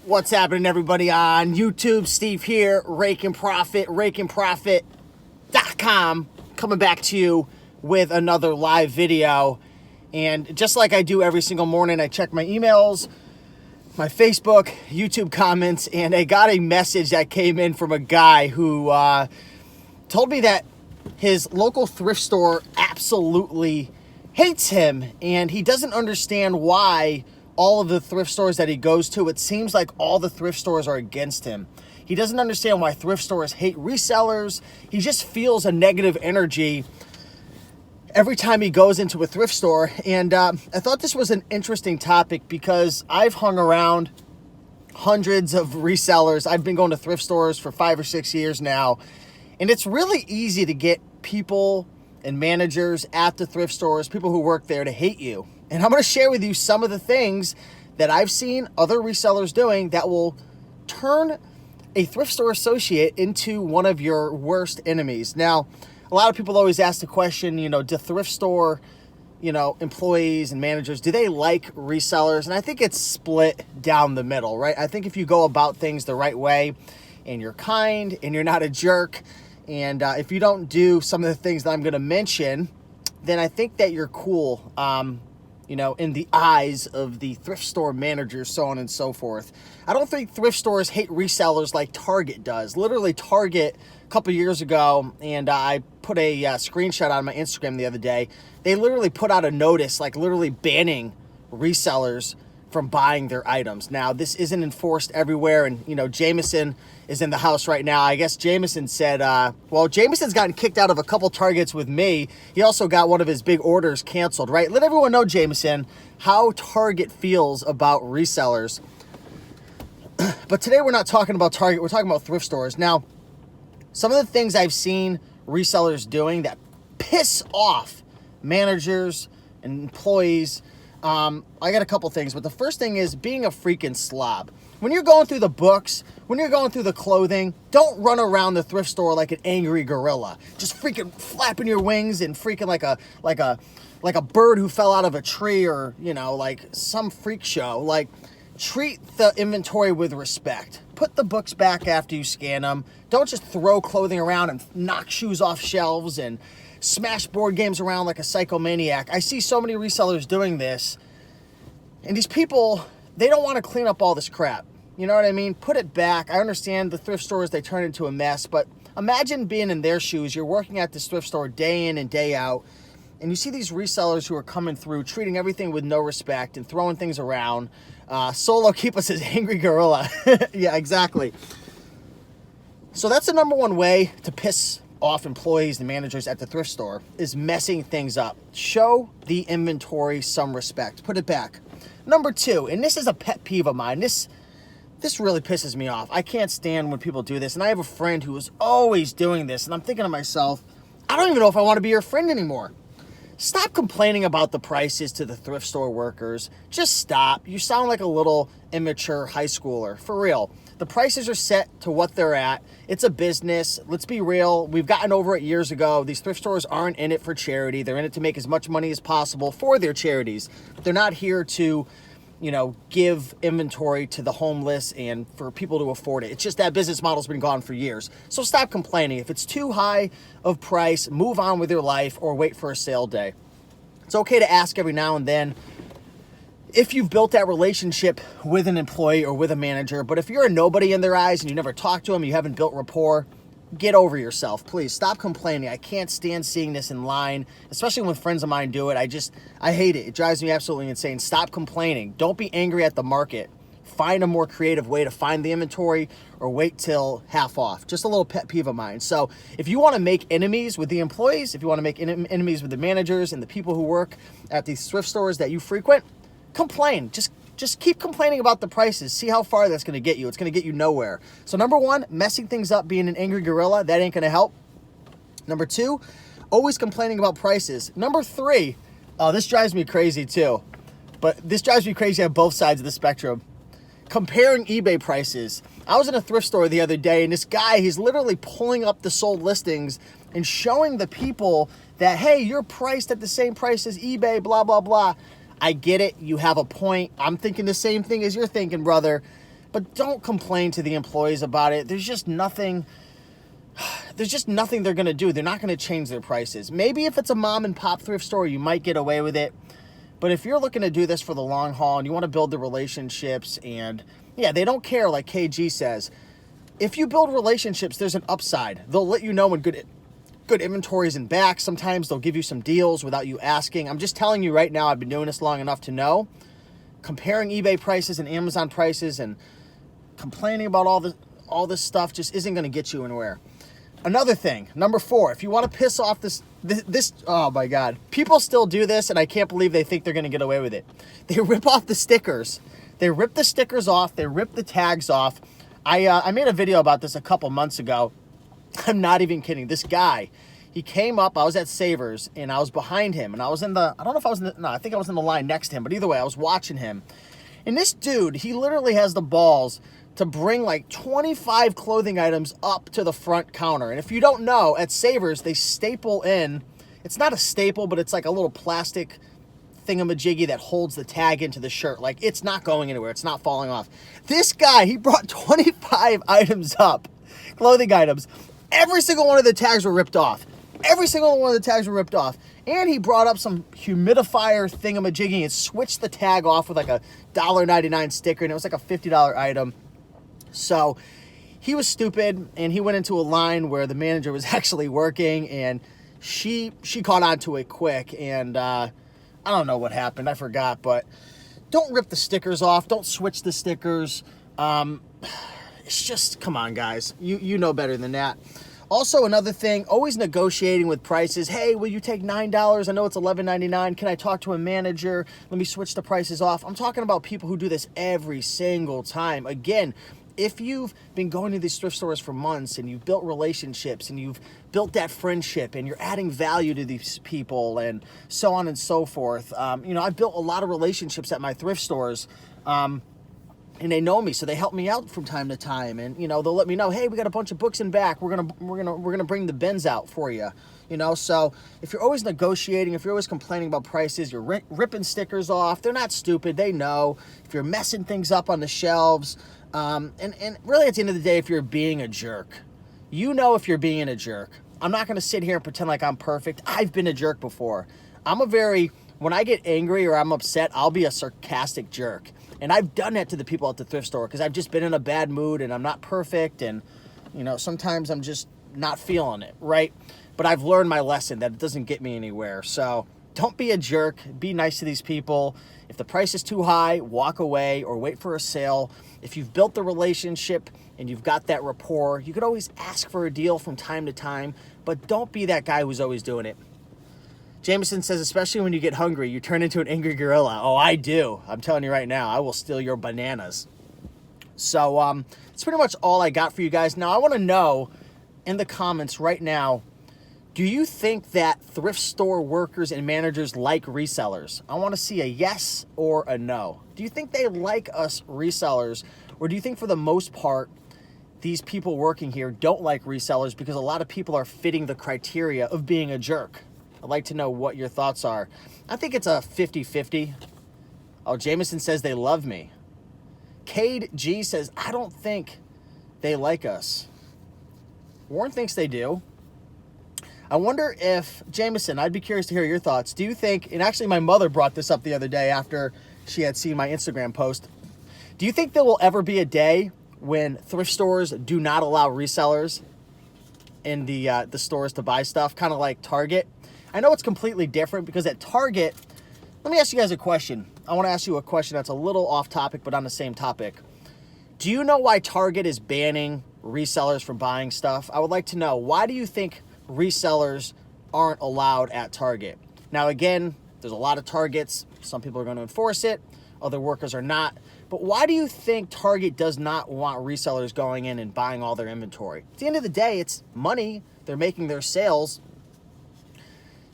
What's happening, everybody on YouTube? Steve here, Raiken Profit, RaikenProfit.com, coming back to you with another live video. And just like I do every single morning, I check my emails, my Facebook, YouTube comments, and I got a message that came in from a guy who told me that his local thrift store absolutely hates him, and he doesn't understand why all of the thrift stores that he goes to, it seems like all the thrift stores are against him. He doesn't understand why thrift stores hate resellers. He just feels a negative energy every time he goes into a thrift store. And I thought this was an interesting topic because I've hung around hundreds of resellers. I've been going to thrift stores for 5 or 6 years now. And it's really easy to get people and managers at the thrift stores, people who work there, to hate you. And I'm going to share with you some of the things that I've seen other resellers doing that will turn a thrift store associate into one of your worst enemies. Now, a lot of people always ask the question, do thrift store, employees and managers, do they like resellers? And I think it's split down the middle, right? I think if you go about things the right way and you're kind and you're not a jerk, and if you don't do some of the things that I'm going to mention, then I think that you're cool, in the eyes of the thrift store managers, so on and so forth. I don't think thrift stores hate resellers like Target does. Literally, Target, a couple years ago, and I put a screenshot on my Instagram the other day, they literally put out a notice, like literally banning resellers from buying their items. Now, this isn't enforced everywhere, and, Jameson is in the house right now. I guess Jameson said, Jameson's gotten kicked out of a couple Targets with me. He also got one of his big orders canceled, right? Let everyone know, Jameson, how Target feels about resellers. But today we're not talking about Target, we're talking about thrift stores. Now, some of the things I've seen resellers doing that piss off managers and employees, I got a couple things, but the first thing is being a freaking slob. When you're going through the books, when you're going through the clothing, don't run around the thrift store like an angry gorilla, just freaking flapping your wings and freaking like a bird who fell out of a tree, or like some freak show. Like, treat the inventory with respect. Put the books back after you scan them. Don't just throw clothing around and knock shoes off shelves and smash board games around like a psychomaniac. I see so many resellers doing this, and these people, they don't want to clean up all this crap. You know what I mean? Put it back. I understand the thrift stores, they turn into a mess, but imagine being in their shoes. You're working at this thrift store day in and day out, and you see these resellers who are coming through, treating everything with no respect and throwing things around. Solo keep us as angry gorilla. Yeah, exactly. So that's the number one way to piss off employees and managers at the thrift store, is messing things up. Show the inventory some respect. Put it back. Number two, and this is a pet peeve of mine. This really pisses me off. I can't stand when people do this. And I have a friend who is always doing this. And I'm thinking to myself, I don't even know if I want to be your friend anymore. Stop complaining about the prices to the thrift store workers. Just stop. You sound like a little immature high schooler. For real. The prices are set to what they're at. It's a business. Let's be real. We've gotten over it years ago. These thrift stores aren't in it for charity. They're in it to make as much money as possible for their charities. They're not here to, give inventory to the homeless and for people to afford it. It's just that business model's been gone for years. So stop complaining. If it's too high of price, move on with your life or wait for a sale day. It's okay to ask every now and then if you've built that relationship with an employee or with a manager. But if you're a nobody in their eyes and you never talk to them, you haven't built rapport, get over yourself, please. Stop complaining. I can't stand seeing this in line, especially when friends of mine do it. I hate it. It drives me absolutely insane. Stop complaining. Don't be angry at the market. Find a more creative way to find the inventory, or wait till half off. Just a little pet peeve of mine. So if you want to make enemies with the employees, if you want to make enemies with the managers and the people who work at these thrift stores that you frequent, complain. Just keep complaining about the prices. See how far that's going to get you. It's going to get you nowhere. So number one, messing things up, being an angry gorilla, that ain't going to help. Number two, always complaining about prices. Number three, this drives me crazy too. But this drives me crazy on both sides of the spectrum. Comparing eBay prices. I was in a thrift store the other day, and this guy, he's literally pulling up the sold listings and showing the people that, hey, you're priced at the same price as eBay, blah, blah, blah. I get it. You have a point. I'm thinking the same thing as you're thinking, brother. But don't complain to the employees about it. There's just nothing they're going to do. They're not going to change their prices. Maybe if it's a mom and pop thrift store, you might get away with it. But if you're looking to do this for the long haul and you want to build the relationships, and yeah, they don't care, like KG says. If you build relationships, there's an upside. They'll let you know when good inventory is in back. Sometimes they'll give you some deals without you asking. I'm just telling you right now, I've been doing this long enough to know. Comparing eBay prices and Amazon prices and complaining about all this stuff just isn't going to get you anywhere. Another thing, number 4, if you want to piss off this, oh my God, people still do this, and I can't believe they think they're going to get away with it. They rip off the stickers. They rip the stickers off. They rip the tags off. I made a video about this a couple months ago. I'm not even kidding. This guy, he came up, I was at Savers, and I was behind him, and I was in the, I don't know if I was in the, no, I think I was in the line next to him, but either way, I was watching him. And this dude, he literally has the balls to bring like 25 clothing items up to the front counter. And if you don't know, at Savers, they staple in, it's not a staple, but it's like a little plastic thingamajiggy that holds the tag into the shirt. Like, it's not going anywhere. It's not falling off. This guy, he brought 25 items up, clothing items. Every single one of the tags were ripped off. Every single one of the tags were ripped off. And he brought up some humidifier thingamajiggy and switched the tag off with like a $1.99 sticker, and it was like a $50 item. So he was stupid, and he went into a line where the manager was actually working, and she caught on to it quick, and I don't know what happened. I forgot, but don't rip the stickers off. Don't switch the stickers. It's just, come on, guys. You know better than that. Also, another thing, always negotiating with prices. Hey, will you take $9? I know it's $11.99. Can I talk to a manager? Let me switch the prices off. I'm talking about people who do this every single time. Again, if you've been going to these thrift stores for months and you've built relationships and you've built that friendship and you're adding value to these people and so on and so forth, I've built a lot of relationships at my thrift stores, and they know me, so they help me out from time to time, and they'll let me know, hey, we got a bunch of books in back. We're gonna bring the bins out for you. So if you're always negotiating, if you're always complaining about prices, you're ripping stickers off. They're not stupid. They know. If you're messing things up on the shelves. And really at the end of the day, if you're being a jerk, if you're being a jerk. I'm not going to sit here and pretend like I'm perfect. I've been a jerk before. When I get angry or I'm upset, I'll be a sarcastic jerk. And I've done that to the people at the thrift store because I've just been in a bad mood and I'm not perfect. And, sometimes I'm just not feeling it, right? But I've learned my lesson that it doesn't get me anywhere. So don't be a jerk. Be nice to these people. If the price is too high, walk away or wait for a sale. If you've built the relationship and you've got that rapport, you could always ask for a deal from time to time, but don't be that guy who's always doing it. Jameson says, especially when you get hungry, you turn into an angry gorilla. Oh, I do. I'm telling you right now, I will steal your bananas. So that's pretty much all I got for you guys. Now, I want to know in the comments right now, do you think that thrift store workers and managers like resellers? I want to see a yes or a no. Do you think they like us resellers, or do you think for the most part, these people working here don't like resellers because a lot of people are fitting the criteria of being a jerk? I'd like to know what your thoughts are. I think it's a 50-50. Oh, Jameson says they love me. Cade G says, I don't think they like us. Warren thinks they do. I wonder if, Jameson, I'd be curious to hear your thoughts. Do you think, and actually my mother brought this up the other day after she had seen my Instagram post. Do you think there will ever be a day when thrift stores do not allow resellers in the stores to buy stuff, kind of like Target? I know it's completely different because at Target, let me ask you guys a question. I want to ask you a question that's a little off topic, but on the same topic. Do you know why Target is banning resellers from buying stuff? I would like to know, why do you think resellers aren't allowed at Target? Now, again, there's a lot of Targets. Some people are going to enforce it. Other workers are not. But why do you think Target does not want resellers going in and buying all their inventory? At the end of the day, it's money. They're making their sales.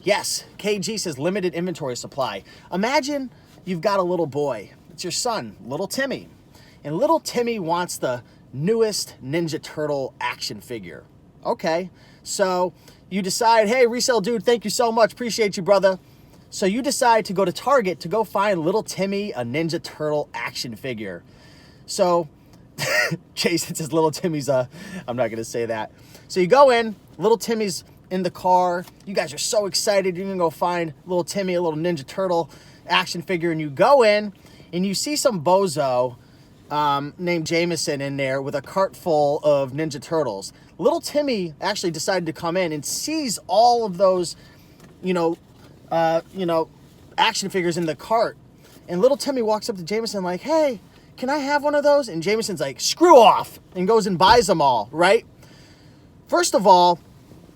Yes, KG says limited inventory supply. Imagine you've got a little boy. It's your son, little Timmy. And little Timmy wants the newest Ninja Turtle action figure. Okay, so you decide, hey, resale dude, thank you so much. Appreciate you, brother. So you decide to go to Target to go find little Timmy a Ninja Turtle action figure. So Jason says little Timmy's I'm not gonna say that. So you go in, little Timmy's in the car. You guys are so excited. You're gonna go find little Timmy, a little Ninja Turtle action figure, and you go in and you see some bozo named Jameson in there with a cart full of Ninja Turtles. Little Timmy actually decided to come in and sees all of those, action figures in the cart. And little Timmy walks up to Jameson like, hey, can I have one of those? And Jameson's like, screw off, and goes and buys them all, right? First of all,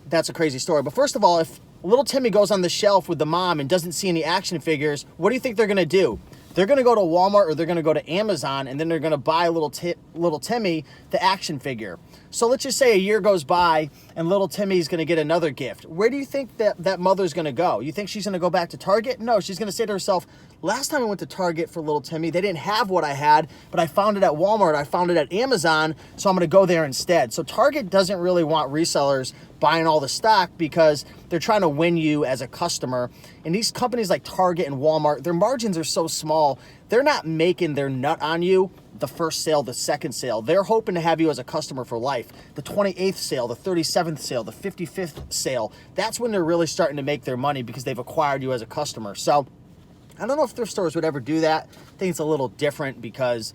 that's a crazy story. But first of all, if little Timmy goes on the shelf with the mom and doesn't see any action figures, what do you think they're going to do? They're going to go to Walmart or they're going to go to Amazon, and then they're going to buy little Timmy the action figure. So let's just say a year goes by and little Timmy's going to get another gift. Where do you think that mother's going to go? You think she's going to go back to Target? No, she's going to say to herself, last time I went to Target for little Timmy, they didn't have what I had, but I found it at Walmart, I found it at Amazon, so I'm going to go there instead. So Target doesn't really want resellers buying all the stock because they're trying to win you as a customer. And these companies like Target and Walmart, their margins are so small, they're not making their nut on you the first sale, the second sale. They're hoping to have you as a customer for life. The 28th sale, the 37th sale, the 55th sale, that's when they're really starting to make their money because they've acquired you as a customer. So I don't know if thrift stores would ever do that. I think it's a little different because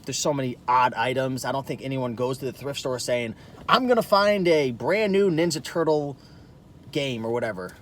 there's so many odd items. I don't think anyone goes to the thrift store saying, I'm going to find a brand new Ninja Turtle game or whatever.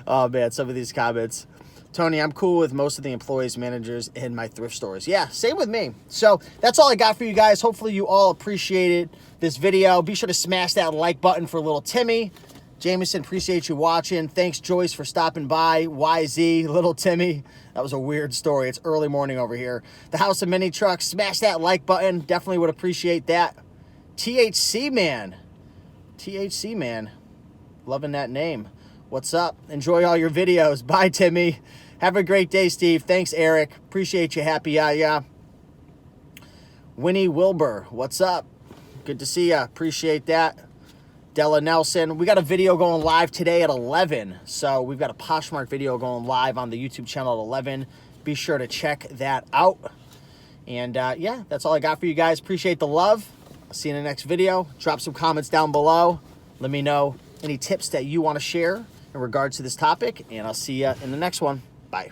Oh man, some of these comments. Tony, I'm cool with most of the employees, managers in my thrift stores. Yeah, same with me. So that's all I got for you guys. Hopefully you all appreciated this video. Be sure to smash that like button for little Timmy. Jameson, appreciate you watching. Thanks, Joyce, for stopping by. YZ, little Timmy. That was a weird story. It's early morning over here. The House of Mini Trucks, smash that like button. Definitely would appreciate that. THC Man. THC Man. Loving that name. What's up? Enjoy all your videos. Bye, Timmy. Have a great day, Steve. Thanks, Eric. Appreciate you. Happy yeah. Winnie Wilbur. What's up? Good to see ya. Appreciate that. Della Nelson. We got a video going live today at 11. So we've got a Poshmark video going live on the YouTube channel at 11. Be sure to check that out. And yeah, that's all I got for you guys. Appreciate the love. I'll see you in the next video. Drop some comments down below. Let me know any tips that you want to share in regards to this topic. And I'll see you in the next one. Bye.